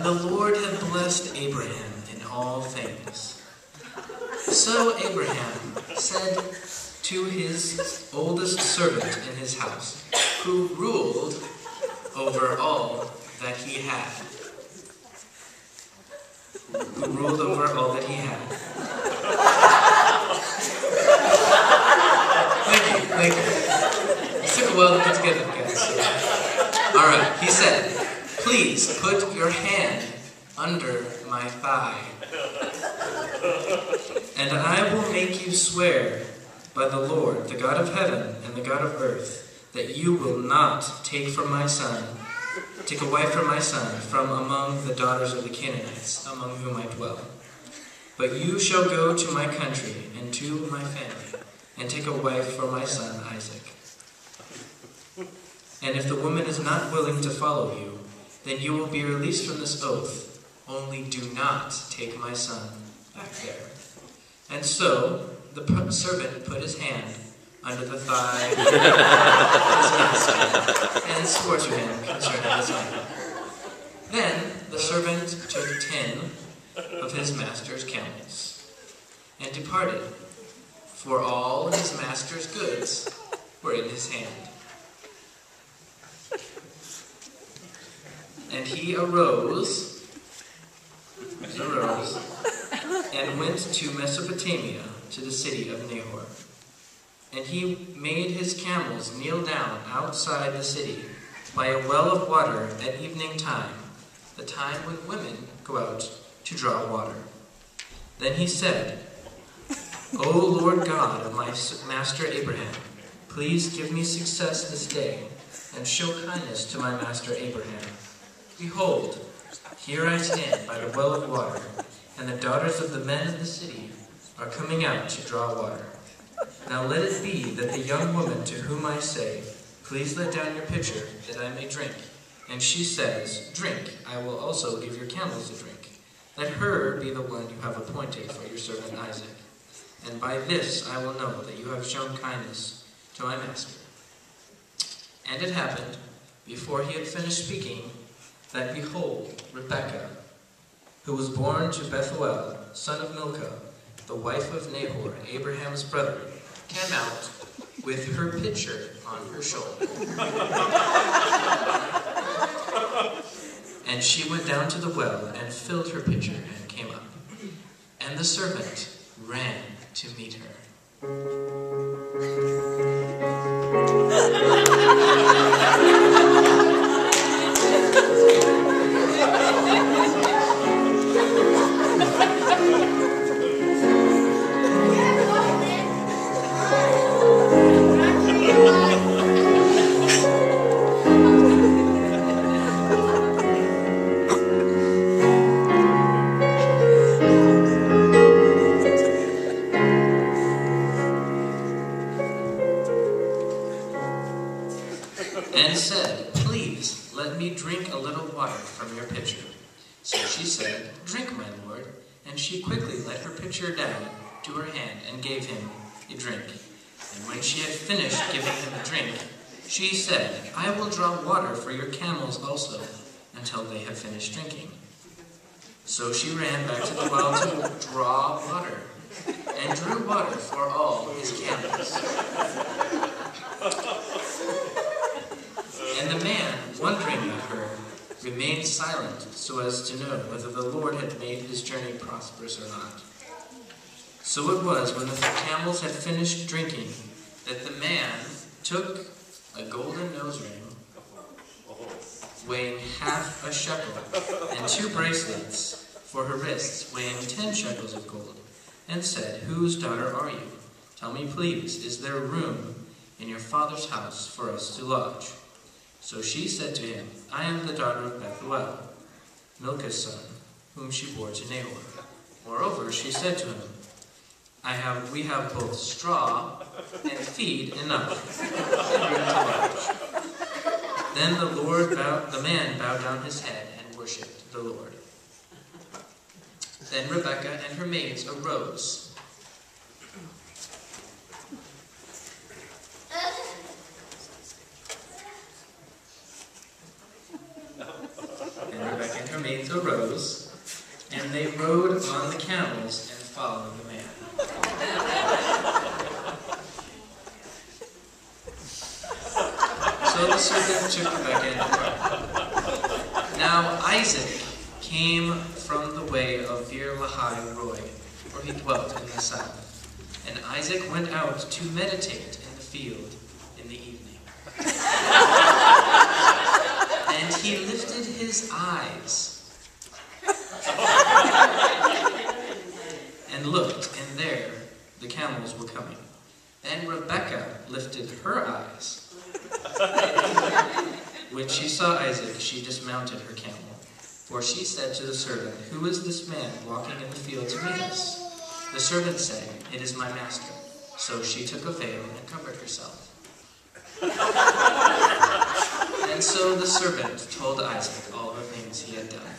And the Lord had blessed Abraham in all things. So Abraham said to his oldest servant in his house, who ruled over all that he had. Who ruled over all that he had. Thank you. It took a while to put together, guys. Alright, he said, "Please put your hand under my thigh, and I will make you swear by the Lord, the God of heaven and the God of earth, that you will not take a wife for my son from among the daughters of the Canaanites, among whom I dwell. But you shall go to my country and to my family, and take a wife for my son Isaac. And if the woman is not willing to follow you, then you will be released from this oath. Only do not take my son back there." And so the servant put his hand under the thigh of his master and swore to him concerning his life. Then the servant took 10 of his master's camels and departed, for all his master's goods were in his hand. And he arose and went to Mesopotamia, to the city of Nahor. And he made his camels kneel down outside the city by a well of water at evening time, the time when women go out to draw water. Then he said, "O Lord God of my master Abraham, please give me success this day, and show kindness to my master Abraham. Behold, here I stand by the well of water, and the daughters of the men of the city are coming out to draw water. Now let it be that the young woman to whom I say, 'Please let down your pitcher, that I may drink,' and she says, 'Drink, I will also give your camels a drink,' let her be the one you have appointed for your servant Isaac. And by this I will know that you have shown kindness to my master." And it happened, before he had finished speaking, that behold, Rebekah, who was born to Bethuel, son of Milcah, the wife of Nahor, Abraham's brother, came out with her pitcher on her shoulder. And she went down to the well and filled her pitcher and came up. And the servant ran to meet her. And said, "Please, let me drink a little water from your pitcher." So she said, "Drink, my lord." And she quickly let her pitcher down to her hand and gave him a drink. And when she had finished giving him a drink, she said, "I will draw water for your camels also, until they have finished drinking." So she ran back to the well to draw water, and drew water for all his camels. And the man, wondering at her, remained silent so as to know whether the Lord had made his journey prosperous or not. So it was, when the camels had finished drinking, that the man took a golden nose ring, weighing half a shekel, and 2 bracelets for her wrists, weighing 10 shekels of gold, and said, "Whose daughter are you? Tell me, please, is there room in your father's house for us to lodge?" So she said to him, "I am the daughter of Bethuel, Milcah's son, whom she bore to Nahor." Moreover, she said to him, We have both straw and feed enough, and room to lodge." Then the man bowed down his head and worshipped the Lord. Then Rebekah and her maids arose. handmaids arose, and they rode on the camels and followed the man. So the serpent took Rebekah and departed. Now Isaac came from the way of Beer Lahai Roi, where he dwelt in the south. And Isaac went out to meditate in the field in the evening. And he lifted his eyes and looked, and there the camels were coming. Then Rebekah lifted her eyes. When she saw Isaac, she dismounted her camel. For she said to the servant, "Who is this man walking in the field to meet us?" The servant said, "It is my master." So she took a veil and covered herself. And so the servant told Isaac all the things he had done.